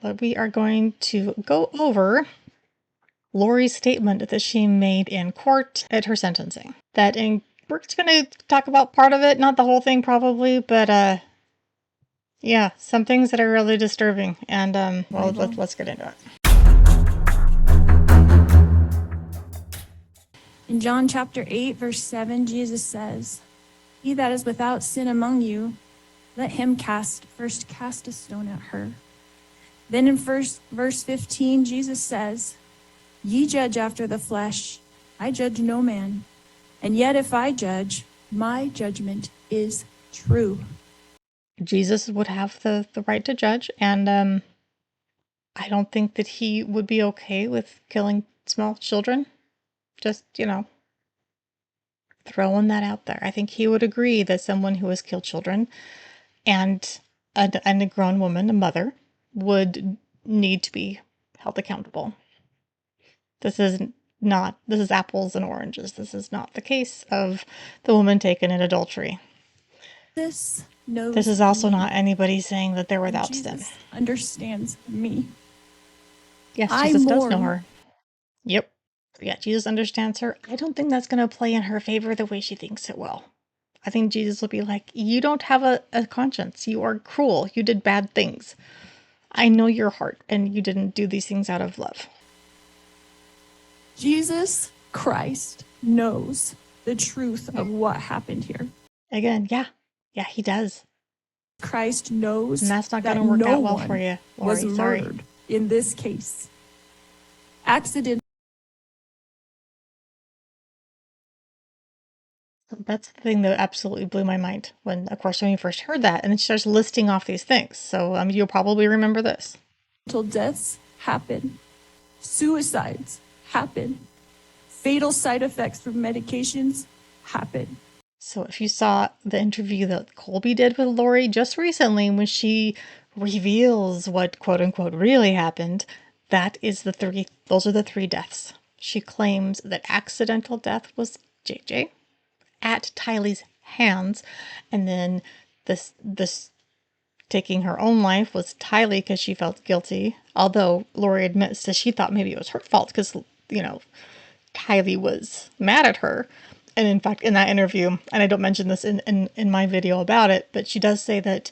but we are going to go over Lori's statement that she made in court at her sentencing. We're just going to talk about part of it, not the whole thing probably, but yeah, some things that are really disturbing. And well, let's get into it. In John chapter 8, verse 7, Jesus says, "He that is without sin among you, let him first cast a stone at her." Then in verse 15, Jesus says, "Ye judge after the flesh, I judge no man. And yet if I judge, my judgment is true." Jesus would have the right to judge, and I don't think that he would be okay with killing small children. Just, throwing that out there. I think he would agree that someone who has killed children and a grown woman, a mother, would need to be held accountable. This is apples and oranges. This is not the case of the woman taken in adultery. This is also not anybody saying that they're without sin. Jesus understands me. Yes, Jesus does know her. Yep. Yeah, Jesus understands her. I don't think that's going to play in her favor the way she thinks it will. I think Jesus will be like, you don't have a conscience. You are cruel. You did bad things. I know your heart, and you didn't do these things out of love. Jesus Christ knows the truth of what happened here. Again, yeah, he does. Christ knows, and that's not going to work out well for you, Lori. Was murdered in this case. Accident. That's the thing that absolutely blew my mind when you first heard that, and then she starts listing off these things. So you'll probably remember this. Deaths happen. Suicides happen. Fatal side effects from medications happen. So if you saw the interview that Colby did with Lori just recently, when she reveals what quote unquote really happened, those are the three deaths. She claims that accidental death was JJ at Tylee's hands, and then this taking her own life was Tylee because she felt guilty, although Lori admits that she thought maybe it was her fault because, Tylee was mad at her. And in fact, in that interview, and I don't mention this in my video about it, but she does say that,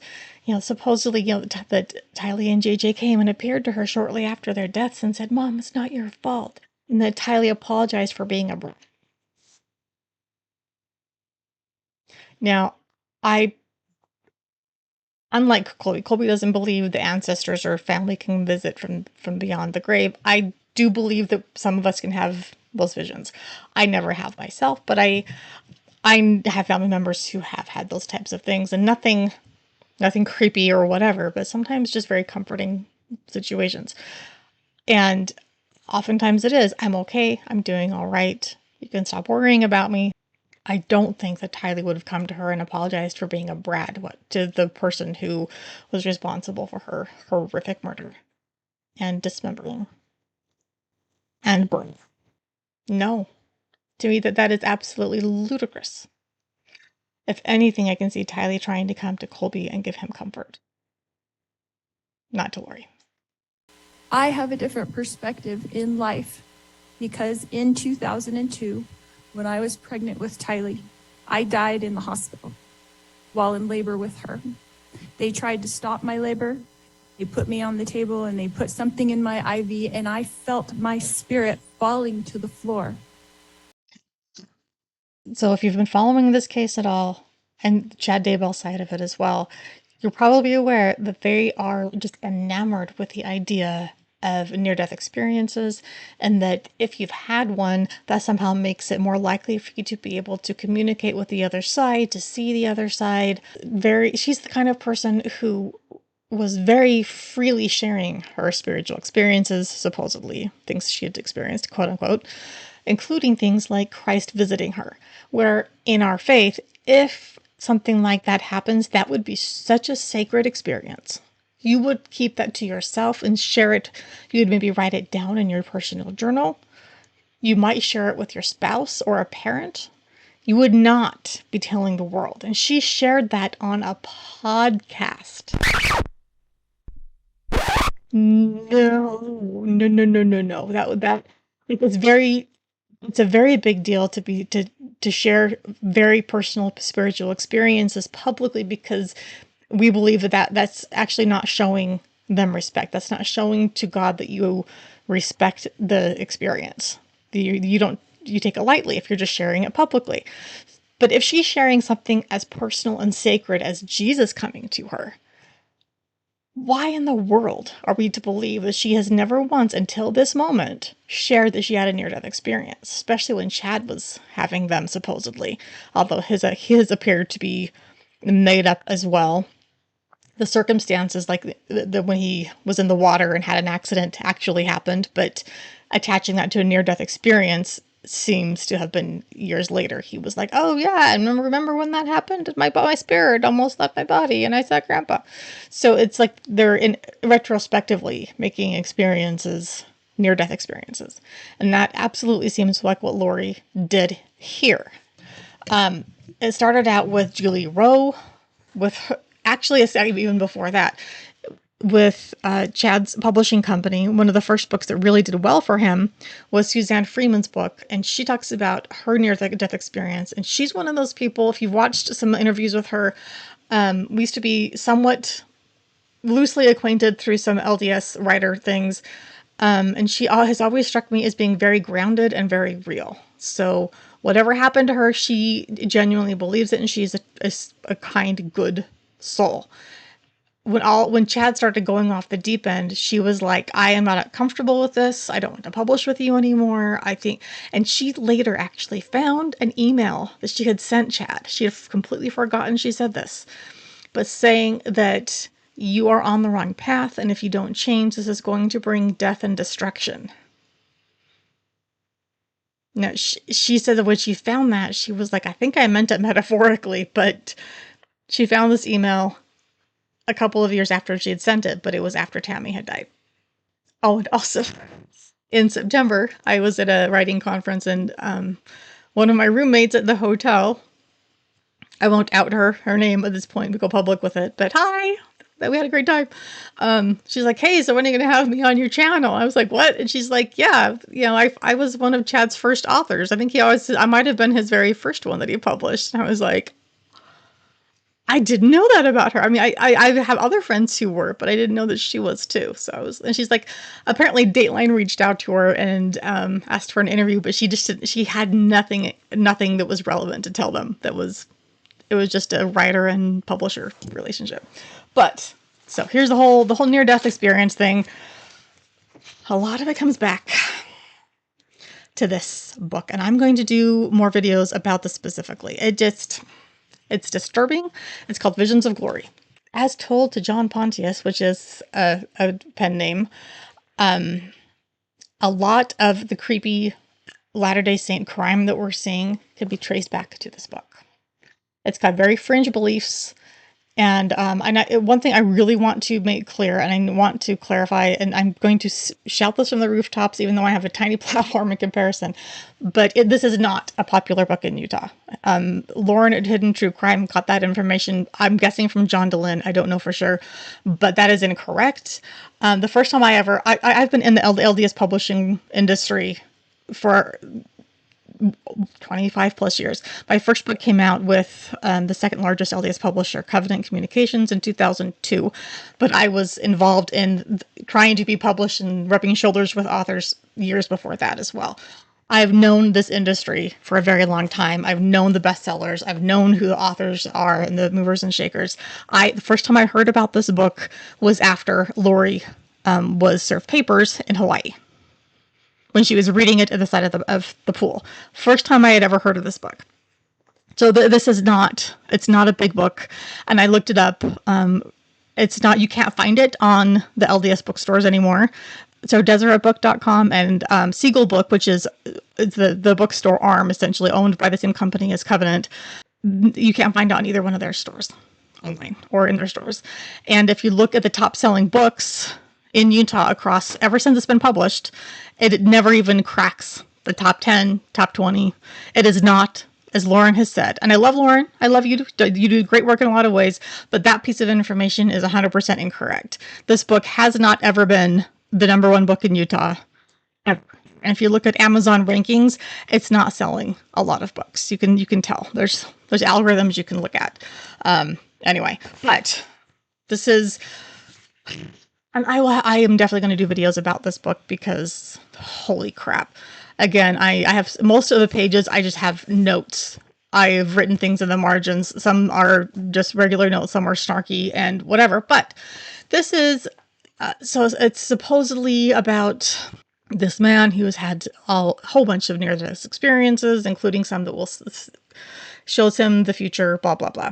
supposedly, that Tylee and JJ came and appeared to her shortly after their deaths and said, "Mom, it's not your fault." And that Tylee apologized for being a brat. Now, unlike Colby doesn't believe the ancestors or family can visit from beyond the grave. I do believe that some of us can have those visions. I never have myself, but I have family members who have had those types of things, and nothing creepy or whatever, but sometimes just very comforting situations. And oftentimes it is, I'm okay, I'm doing all right, you can stop worrying about me. I don't think that Tylee would have come to her and apologized for being a brat to the person who was responsible for her horrific murder and dismembering and burn. No. To me, that is absolutely ludicrous. If anything, I can see Tylee trying to come to Colby and give him comfort. Not to Lori. I have a different perspective in life because in 2002, when I was pregnant with Tylee, I died in the hospital while in labor with her. They tried to stop my labor. They put me on the table and they put something in my IV, and I felt my spirit falling to the floor. So if you've been following this case at all, and Chad Daybell's side of it as well, you're probably aware that they are just enamored with the idea of near-death experiences, and that if you've had one, that somehow makes it more likely for you to be able to communicate with the other side, to see the other side. She's the kind of person who was very freely sharing her spiritual experiences, supposedly things she had experienced, quote unquote, including things like Christ visiting her, where in our faith, if something like that happens, that would be such a sacred experience. You would keep that to yourself and share it. You would maybe write it down in your personal journal. You might share it with your spouse or a parent. You would not be telling the world. And she shared that on a podcast. No. That it's very it's a very big deal to share very personal spiritual experiences publicly, because we believe that's actually not showing them respect. That's not showing to God that you respect the experience. You take it lightly if you're just sharing it publicly. But if she's sharing something as personal and sacred as Jesus coming to her, why in the world are we to believe that she has never once until this moment shared that she had a near-death experience, especially when Chad was having them supposedly, although his appeared to be made up as well. The circumstances, like when he was in the water and had an accident, actually happened, but attaching that to a near-death experience seems to have been years later. He was like, "Oh yeah, and remember when that happened? My spirit almost left my body, and I saw Grandpa." So it's like they're in retrospectively making experiences near-death experiences, and that absolutely seems like what Lori did here. It started out with Julie Rowe, with her, actually even before that, with Chad's publishing company. One of the first books that really did well for him was Suzanne Freeman's book, and she talks about her near-death experience. And she's one of those people, if you've watched some interviews with her, we used to be somewhat loosely acquainted through some LDS writer things, and she has always struck me as being very grounded and very real. So whatever happened to her, she genuinely believes it, and she's a kind, good soul. When Chad started going off the deep end, she was like, "I am not comfortable with this. I don't want to publish with you anymore. I think," and she later actually found an email that she had sent Chad. She had completely forgotten she said this, but saying that you are on the wrong path, and if you don't change, this is going to bring death and destruction. Now, she said that when she found that, she was like, "I think I meant it metaphorically," but she found this email a couple of years after she had sent it, but it was after Tammy had died. Oh, and also in September, I was at a writing conference, and one of my roommates at the hotel, I won't out her name at this point, we go public with it, but hi, we had a great time. She's like, "Hey, so when are you going to have me on your channel?" I was like, "What?" And she's like, "Yeah, I was one of Chad's first authors. I think I might have been his very first one that he published." And I was like, I didn't know that about her. I mean, I have other friends who were, but I didn't know that she was too. So and she's like, apparently Dateline reached out to her and asked for an interview, but she had nothing that was relevant to tell them. It was just a writer and publisher relationship. But so here's the whole near-death experience thing. A lot of it comes back to this book, and I'm going to do more videos about this specifically. It's disturbing. It's called Visions of Glory. As told to John Pontius, which is a pen name, a lot of the creepy Latter-day Saint crime that we're seeing can be traced back to this book. It's got very fringe beliefs. And one thing I really want to make clear, and I want to clarify, and I'm going to shout this from the rooftops, even though I have a tiny platform in comparison, but this is not a popular book in Utah. Lauren at Hidden True Crime got that information, I'm guessing from John DeLynn. I don't know for sure, but that is incorrect. The first time I've been in the LDS publishing industry for 25 plus years. My first book came out with the second largest LDS publisher, Covenant Communications, in 2002. But I was involved in trying to be published and rubbing shoulders with authors years before that as well. I've known this industry for a very long time. I've known the bestsellers. I've known who the authors are and the movers and shakers. The first time I heard about this book was after Lori was served papers in Hawaii, when she was reading it at the side of the pool. First time I had ever heard of this book. So this is it's not a big book. And I looked it up. You can't find it on the LDS bookstores anymore. So DeseretBook.com and Siegel Book, which is the bookstore arm, essentially owned by the same company as Covenant, you can't find it on either one of their stores, online or in their stores. And if you look at the top selling books in Utah ever since it's been published, it never even cracks the top 10, top 20. It is not as Lauren has said. And I love Lauren. I love you. You do great work in a lot of ways, but that piece of information is 100% incorrect. This book has not ever been the #1 book in Utah, ever. And if you look at Amazon rankings, it's not selling a lot of books. You can tell. There's algorithms you can look at. Anyway, but this is, and I am definitely going to do videos about this book because holy crap. Again, I have most of the pages, I just have notes. I've written things in the margins. Some are just regular notes, some are snarky and whatever. But this is, so it's supposedly about this man who has had a whole bunch of near-death experiences, including some that will shows him the future, blah, blah, blah.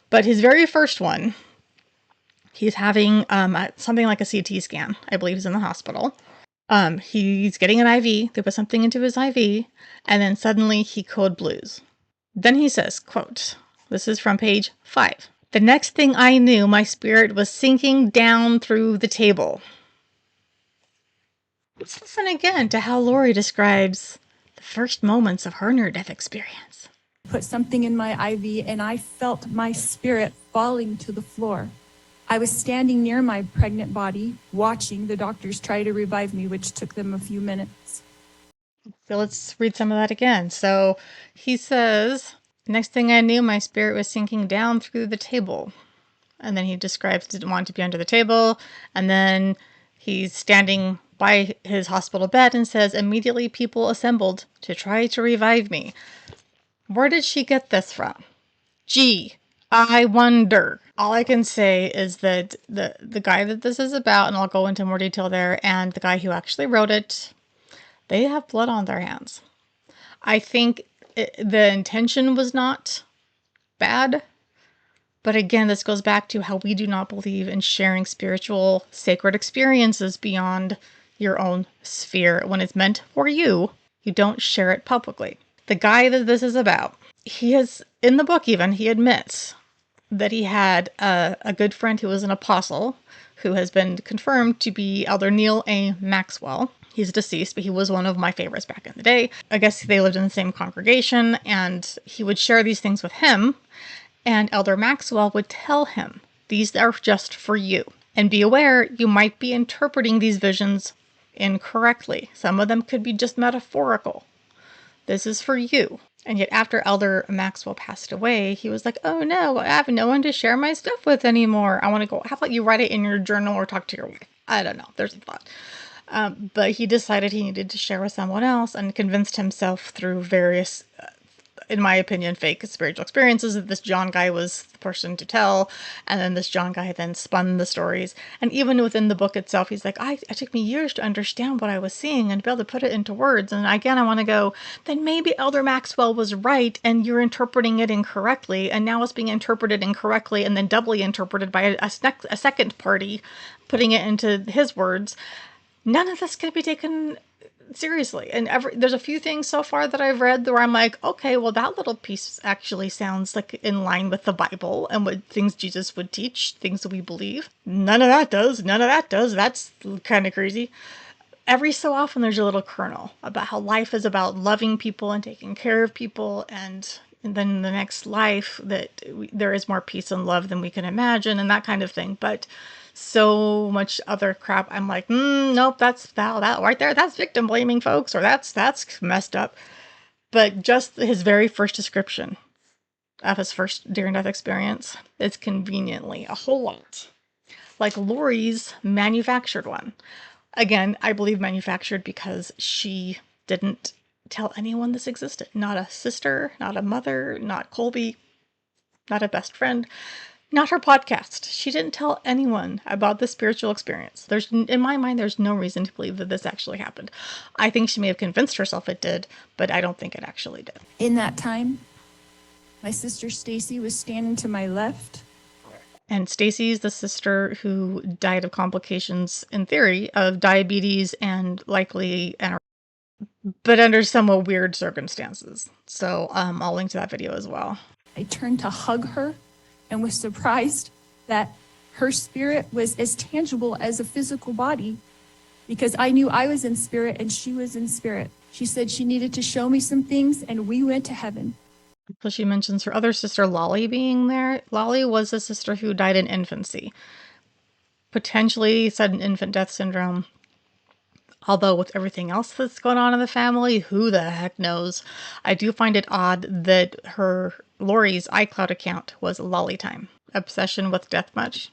But his very first one, he's having something like a CT scan. I believe he's in the hospital. He's getting an IV. They put something into his IV, and then suddenly he code blues. Then he says, quote, this is from page 5. The next thing I knew, my spirit was sinking down through the table. Let's listen again to how Lori describes the first moments of her near-death experience. Put something in my IV and I felt my spirit falling to the floor. I was standing near my pregnant body, watching the doctors try to revive me, which took them a few minutes. So let's read some of that again. So he says, next thing I knew, my spirit was sinking down through the table. And then he describes didn't want to be under the table. And then he's standing by his hospital bed and says, immediately people assembled to try to revive me. Where did she get this from? Gee, I wonder. All I can say is that the guy that this is about, and I'll go into more detail there, and the guy who actually wrote it, they have blood on their hands. I think the intention was not bad, but again, this goes back to how we do not believe in sharing spiritual, sacred experiences beyond your own sphere. When it's meant for you, you don't share it publicly. The guy that this is about, he is, in the book even, he admits that he had a good friend who was an apostle who has been confirmed to be Elder Neil A. Maxwell. He's deceased, but he was one of my favorites back in the day. I guess they lived in the same congregation, and he would share these things with him, and Elder Maxwell would tell him, these are just for you. And be aware, you might be interpreting these visions incorrectly. Some of them could be just metaphorical. This is for you. And yet after Elder Maxwell passed away, he was like, oh no, I have no one to share my stuff with anymore. I want to go, how about you write it in your journal or talk to your wife? I don't know. There's a thought. But he decided he needed to share with someone else and convinced himself through various, in my opinion, fake spiritual experiences that this John guy was the person to tell. And then this John guy then spun the stories. And even within the book itself, he's like, it took me years to understand what I was seeing and be able to put it into words. And again, I want to go, then maybe Elder Maxwell was right and you're interpreting it incorrectly. And now it's being interpreted incorrectly and then doubly interpreted by a second party, putting it into his words. None of this can be taken seriously. And there's a few things so far that I've read where I'm like, okay, well, that little piece actually sounds like in line with the Bible and what things Jesus would teach, things that we believe. None of that does. None of that does. That's kind of crazy. Every so often there's a little kernel about how life is about loving people and taking care of people, and then in the next life that there is more peace and love than we can imagine and that kind of thing. But so much other crap, I'm like, nope, that right there, that's victim blaming, folks, or that's messed up. But just his very first description of his first near-death experience is conveniently a whole lot like Lori's manufactured one. Again, I believe manufactured because she didn't tell anyone this existed. Not a sister, not a mother, not Colby, not a best friend. Not her podcast. She didn't tell anyone about this spiritual experience. In my mind, there's no reason to believe that this actually happened. I think she may have convinced herself it did, but I don't think it actually did. In that time, my sister Stacy was standing to my left. And Stacy's the sister who died of complications, in theory, of diabetes and likely anorexia, but under somewhat weird circumstances. So I'll link to that video as well. I turned to hug her and was surprised that her spirit was as tangible as a physical body, because I knew I was in spirit and she was in spirit. She said she needed to show me some things, and we went to heaven. So she mentions her other sister, Lolly, being there. Lolly was a sister who died in infancy. Potentially sudden infant death syndrome. Although with everything else that's going on in the family, who the heck knows? I do find it odd that Lori's iCloud account was Lolly Time. Obsession with death much?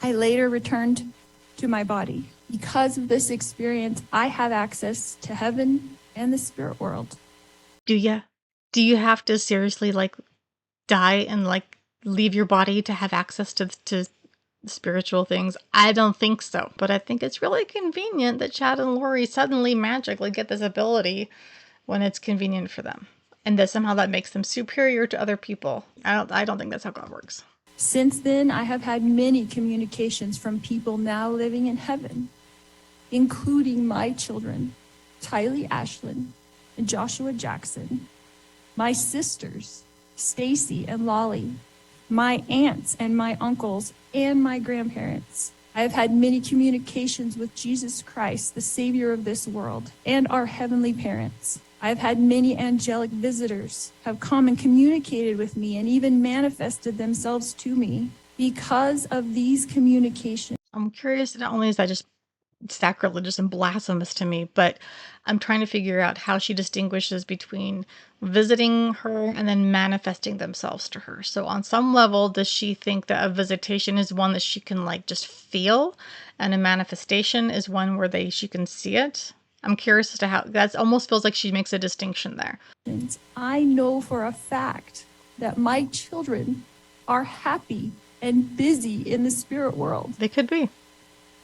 I later returned to my body. Because of this experience, I have access to heaven and the spirit world. Do ya? Do you have to seriously die and leave your body to have access to spiritual things? I don't think so, but I think it's really convenient that Chad and Lori suddenly magically get this ability when it's convenient for them, and that somehow that makes them superior to other people. I don't think that's how God works. Since then, I have had many communications from people now living in heaven, including my children, Tylee Ashlyn and Joshua Jackson, my sisters, Stacy and Lolly, my aunts and my uncles, and my grandparents. I have had many communications with Jesus Christ, the Savior of this world, and our heavenly parents. I have had many angelic visitors have come and communicated with me and even manifested themselves to me because of these communications. I'm curious, not only is that just sacrilegious and blasphemous to me, but I'm trying to figure out how she distinguishes between visiting her and then manifesting themselves to her. So on some level, does she think that a visitation is one that she can just feel, and a manifestation is one where she can see it? I'm curious as to how that almost feels like she makes a distinction there. I know for a fact that my children are happy and busy in the spirit world. They could be.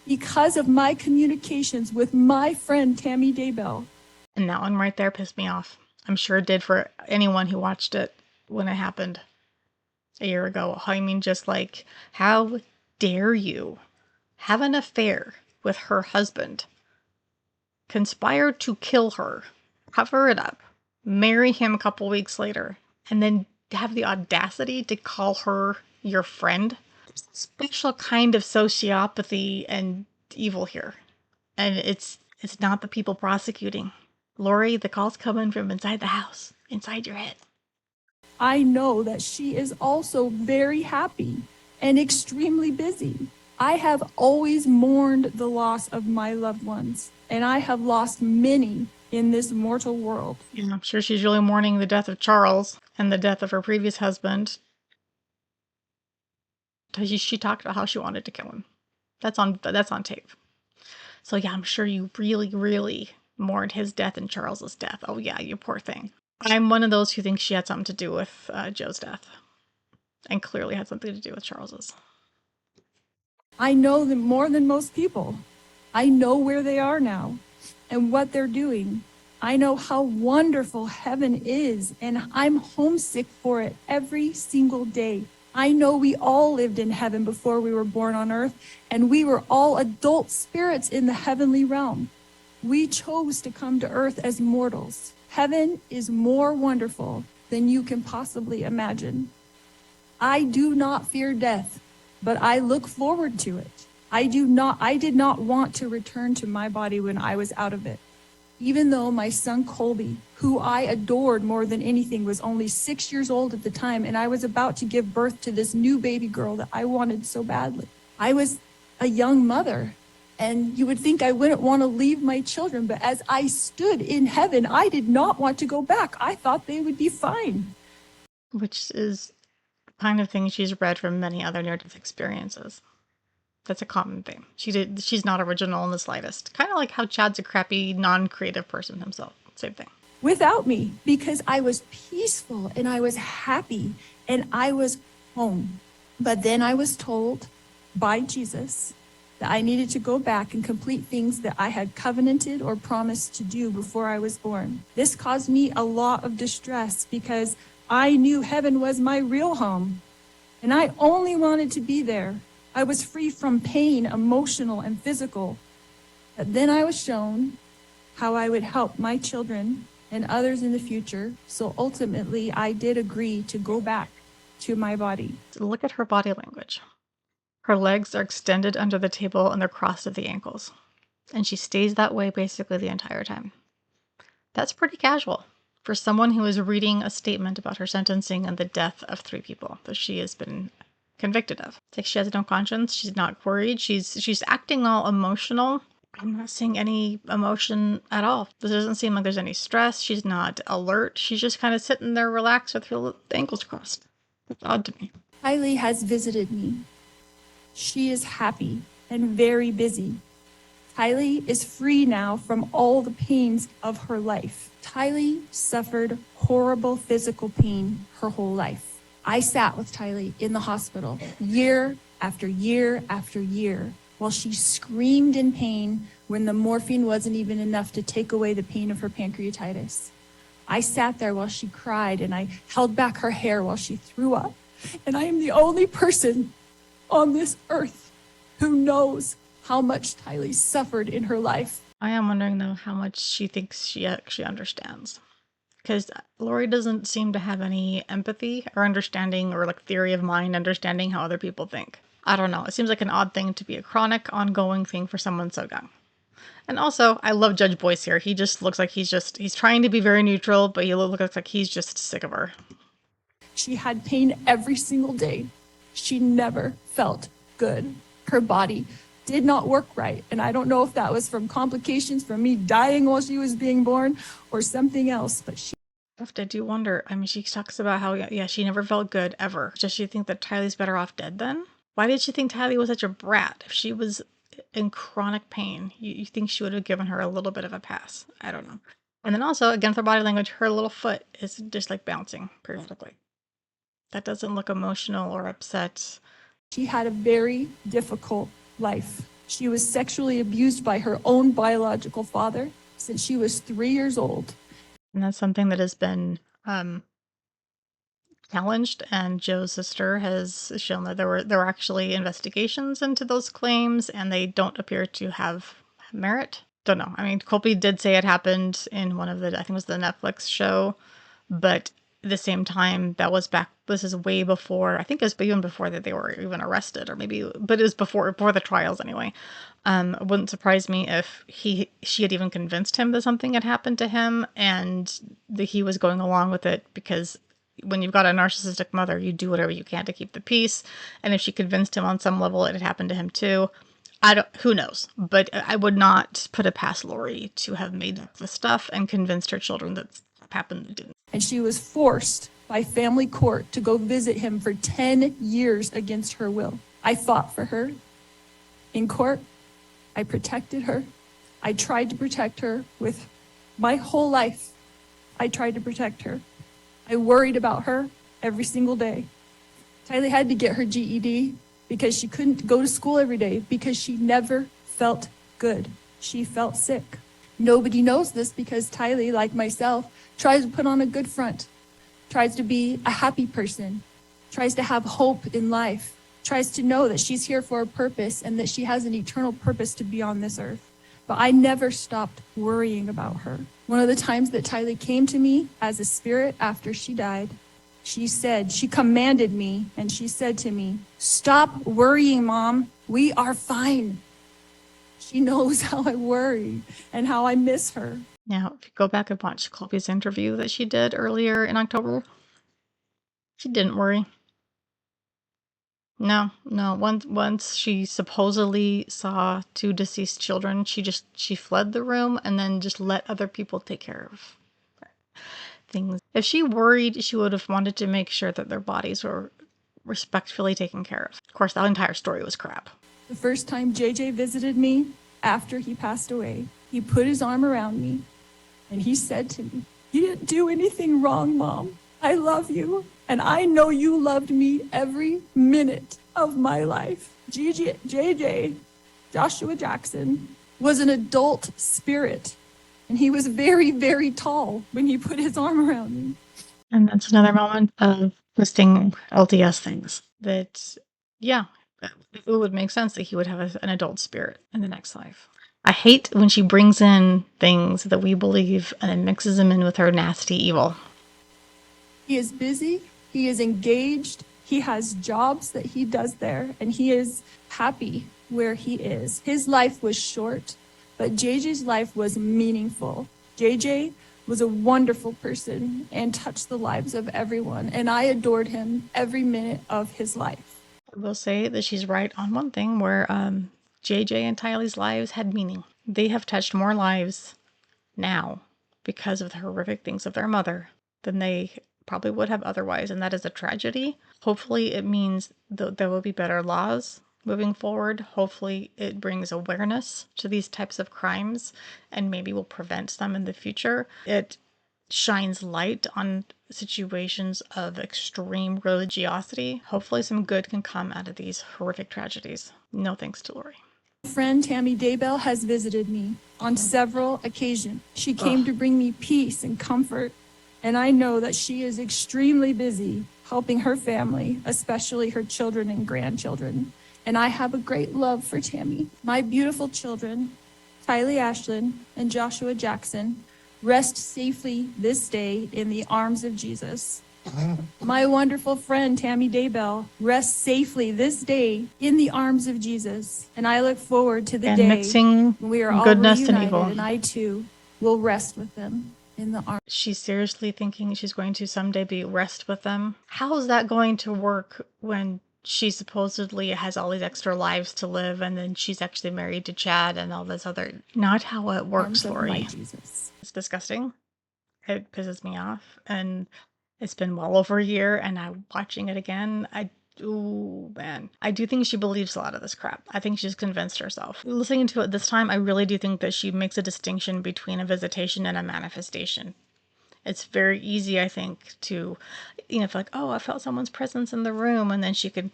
Because of my communications with my friend Tammy Daybell. And that one right there pissed me off. I'm sure it did for anyone who watched it when it happened a year ago. I mean, just how dare you have an affair with her husband, conspire to kill her, cover it up, marry him a couple weeks later, and then have the audacity to call her your friend? There's a special kind of sociopathy and evil here. And it's not the people prosecuting. Lori, the call's coming from inside the house, inside your head. I know that she is also very happy and extremely busy. I have always mourned the loss of my loved ones, and I have lost many in this mortal world. Yeah, I'm sure she's really mourning the death of Charles and the death of her previous husband. She talked about how she wanted to kill him. That's on tape. So yeah, I'm sure you really, really mourned his death and Charles's death. Oh yeah, you poor thing. I'm one of those who thinks she had something to do with Joe's death, and clearly had something to do with Charles's. I know them more than most people. I know where they are now and what they're doing. I know how wonderful heaven is, and I'm homesick for it every single day. I know we all lived in heaven before we were born on earth, and we were all adult spirits in the heavenly realm. We chose to come to earth as mortals. Heaven is more wonderful than you can possibly imagine. I do not fear death, but I look forward to it. I did not want to return to my body when I was out of it. Even though my son Colby, who I adored more than anything, was only 6 years old at the time, and I was about to give birth to this new baby girl that I wanted so badly. I was a young mother, and you would think I wouldn't want to leave my children, but as I stood in heaven, I did not want to go back. I thought they would be fine. Which is the kind of thing she's read from many other near-death experiences. That's a common theme. She's not original in the slightest. Kind of like how Chad's a crappy, non-creative person himself. Same thing. Without me, because I was peaceful and I was happy and I was home. But then I was told by Jesus that I needed to go back and complete things that I had covenanted or promised to do before I was born. This caused me a lot of distress because I knew heaven was my real home, and I only wanted to be there. I was free from pain, emotional and physical. But then I was shown how I would help my children and others in the future. So ultimately, I did agree to go back to my body. Look at her body language. Her legs are extended under the table and they're crossed at the ankles. And she stays that way basically the entire time. That's pretty casual for someone who is reading a statement about her sentencing and the death of 3 people that she has been convicted of. It's like she has no conscience. She's not worried. She's acting all emotional. I'm not seeing any emotion at all. This doesn't seem like there's any stress. She's not alert. She's just kind of sitting there relaxed with her ankles crossed. It's odd to me. Tylee has visited me. She is happy and very busy. Tylee is free now from all the pains of her life. Tylee suffered horrible physical pain her whole life. I sat with Tylee in the hospital year after year after year while she screamed in pain when the morphine wasn't even enough to take away the pain of her pancreatitis. I sat there while she cried and I held back her hair while she threw up. And I am the only person on this earth who knows how much Tylee suffered in her life. I am wondering, though, how much she thinks she actually understands. Because Lori doesn't seem to have any empathy or understanding or like theory of mind, understanding how other people think. I don't know. It seems like an odd thing to be a chronic, ongoing thing for someone so young. And also, I love Judge Boyce here. He just looks like he's trying to be very neutral, but he looks like he's just sick of her. She had pain every single day. She never felt good. Her body did not work right. And I don't know if that was from complications from me dying while she was being born or something else, but she... I do wonder. I mean, she talks about how, she never felt good ever. Does she think that Tylee's better off dead then? Why did she think Tylee was such a brat? If she was in chronic pain, you think she would have given her a little bit of a pass? I don't know. And then also, again, for body language, her little foot is just like bouncing periodically. That doesn't look emotional or upset. She had a very difficult life. She was sexually abused by her own biological father since she was 3 years old. And that's something that has been challenged, and Joe's sister has shown that there were actually investigations into those claims, and they don't appear to have merit. Don't know. I mean, Colby did say it happened in one of the, I think it was the Netflix show, but at the same time, this is way before, I think it was even before that they were even arrested, or maybe, but it was before the trials anyway. It wouldn't surprise me if she had even convinced him that something had happened to him, and that he was going along with it, because when you've got a narcissistic mother, you do whatever you can to keep the peace. And if she convinced him on some level it had happened to him too, who knows? But I would not put it past Lori to have made up the stuff and convinced her children that happened didn't. And she was forced by family court to go visit him for 10 years against her will. I fought for her in court. I protected her. I tried to protect her with my whole life. I tried to protect her. I worried about her every single day. Tylee had to get her GED because she couldn't go to school every day because she never felt good. She felt sick. Nobody knows this because Tylee, like myself, tries to put on a good front, tries to be a happy person, tries to have hope in life, tries to know that she's here for a purpose and that she has an eternal purpose to be on this earth. But I never stopped worrying about her. One of the times that Tylee came to me as a spirit after she died, she commanded me, and she said to me, "Stop worrying, Mom. We are fine." She knows how I worry and how I miss her. Now, if you go back and watch Colby's interview that she did earlier in October, she didn't worry. No. Once she supposedly saw 2 deceased children, she fled the room and then just let other people take care of things. If she worried, she would have wanted to make sure that their bodies were respectfully taken care of. Of course, that entire story was crap. The first time JJ visited me after he passed away, he put his arm around me and he said to me, "You didn't do anything wrong, Mom. I love you. And I know you loved me every minute of my life." JJ, Joshua Jackson, was an adult spirit. And he was very, very tall when he put his arm around me. And that's another moment of listing LDS things. That, it would make sense that he would have an adult spirit in the next life. I hate when she brings in things that we believe and then mixes them in with her nasty evil. He is busy. He is engaged. He has jobs that he does there, and he is happy where he is. His life was short, but JJ's life was meaningful. JJ was a wonderful person and touched the lives of everyone, and I adored him every minute of his life. I will say that she's right on one thing where JJ and Tylee's lives had meaning. They have touched more lives now because of the horrific things of their mother than they probably would have otherwise, and that is a tragedy. Hopefully it means that there will be better laws moving forward. Hopefully it brings awareness to these types of crimes and maybe will prevent them in the future. It shines light on situations of extreme religiosity. Hopefully some good can come out of these horrific tragedies. No thanks to Lori. Friend Tammy Daybell has visited me on several occasions. She came to bring me peace and comfort, and I know that she is extremely busy helping her family, especially her children and grandchildren. And I have a great love for Tammy. My beautiful children, Tylee Ashlyn and Joshua Jackson, rest safely this day in the arms of Jesus. My wonderful friend Tammy Daybell rests safely this day in the arms of Jesus, and I look forward to the day mixing when we are all goodness reunited, and evil. and I too will rest with them in the arms. She's seriously thinking she's going to someday be rest with them. How is that going to work when she supposedly has all these extra lives to live, and then she's actually married to Chad and all this other? Not how it works, Lori. Jesus. It's disgusting. It pisses me off, and it's been well over a year, and I'm watching it again. Ooh, man. I do think she believes a lot of this crap. I think she's convinced herself. Listening to it this time, I really do think that she makes a distinction between a visitation and a manifestation. It's very easy, I think, to, feel like, oh, I felt someone's presence in the room, and then she can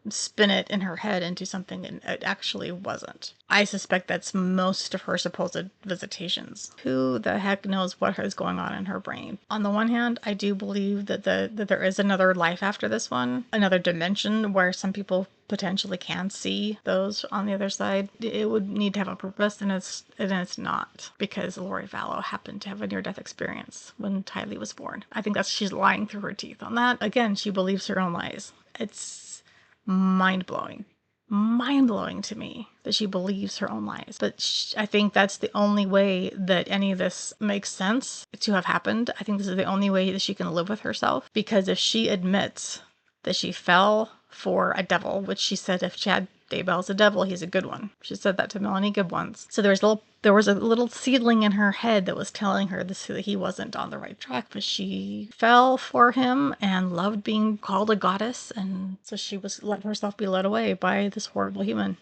spin it in her head into something and it actually wasn't. I suspect that's most of her supposed visitations. Who the heck knows what is going on in her brain? On the one hand, I do believe that that there is another life after this one, another dimension where some people potentially can see those on the other side. It would need to have a purpose, and it's not, because Lori Vallow happened to have a near-death experience when Tylee was born. I think she's lying through her teeth on that. Again, she believes her own lies. It's mind-blowing to me that she believes her own lies. But I think that's the only way that any of this makes sense to have happened. I think this is the only way that she can live with herself, because if she admits that she fell for a devil, which she said if Chad Daybell's a devil, he's a good one. She said that to Melanie Gibb once. So there was a little seedling in her head that was telling her that he wasn't on the right track, but she fell for him and loved being called a goddess, and so she let herself be led away by this horrible human,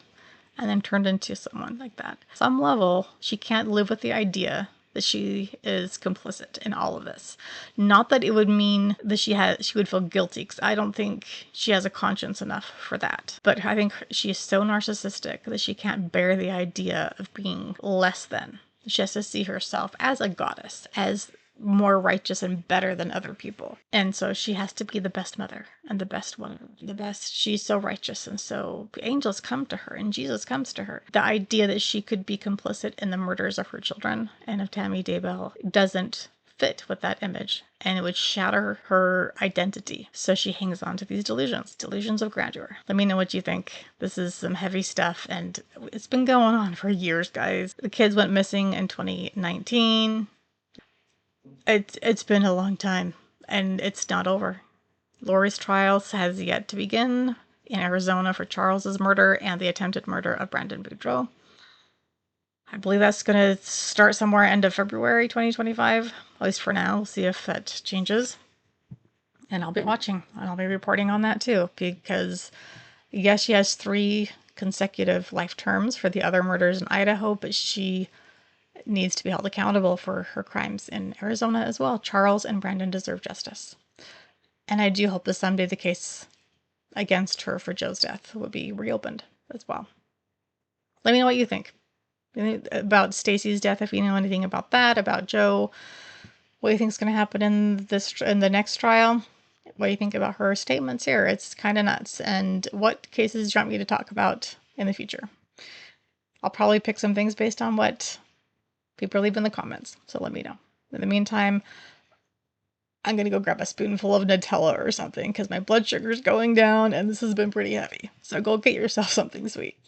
and then turned into someone like that. Some level, she can't live with the idea that she is complicit in all of this. Not that it would mean that she would feel guilty, because I don't think she has a conscience enough for that. But I think she is so narcissistic that she can't bear the idea of being less than. She has to see herself as a goddess, as more righteous and better than other people. And so she has to be the best mother and the best one, the best. She's so righteous, and so angels come to her and Jesus comes to her. The idea that she could be complicit in the murders of her children and of Tammy Daybell doesn't fit with that image, and it would shatter her identity. So she hangs on to these delusions of grandeur. Let me know what you think. This is some heavy stuff, and it's been going on for years, guys. The kids went missing in 2019. It's been a long time, and it's not over. Lori's trial has yet to begin in Arizona for Charles's murder and the attempted murder of Brandon Boudreaux. I believe that's going to start somewhere end of February 2025, at least for now. We'll see if that changes. And I'll be watching, and I'll be reporting on that too, because yes, she has 3 consecutive life terms for the other murders in Idaho, but she needs to be held accountable for her crimes in Arizona as well. Charles and Brandon deserve justice. And I do hope that someday the case against her for Joe's death will be reopened as well. Let me know what you think about Stacy's death, if you know anything about that, about Joe. What do you think is going to happen in the next trial? What do you think about her statements here? It's kind of nuts. And what cases do you want me to talk about in the future? I'll probably pick some things based on what people leave in the comments, so let me know. In the meantime, I'm going to go grab a spoonful of Nutella or something, because my blood sugar's going down and this has been pretty heavy. So go get yourself something sweet.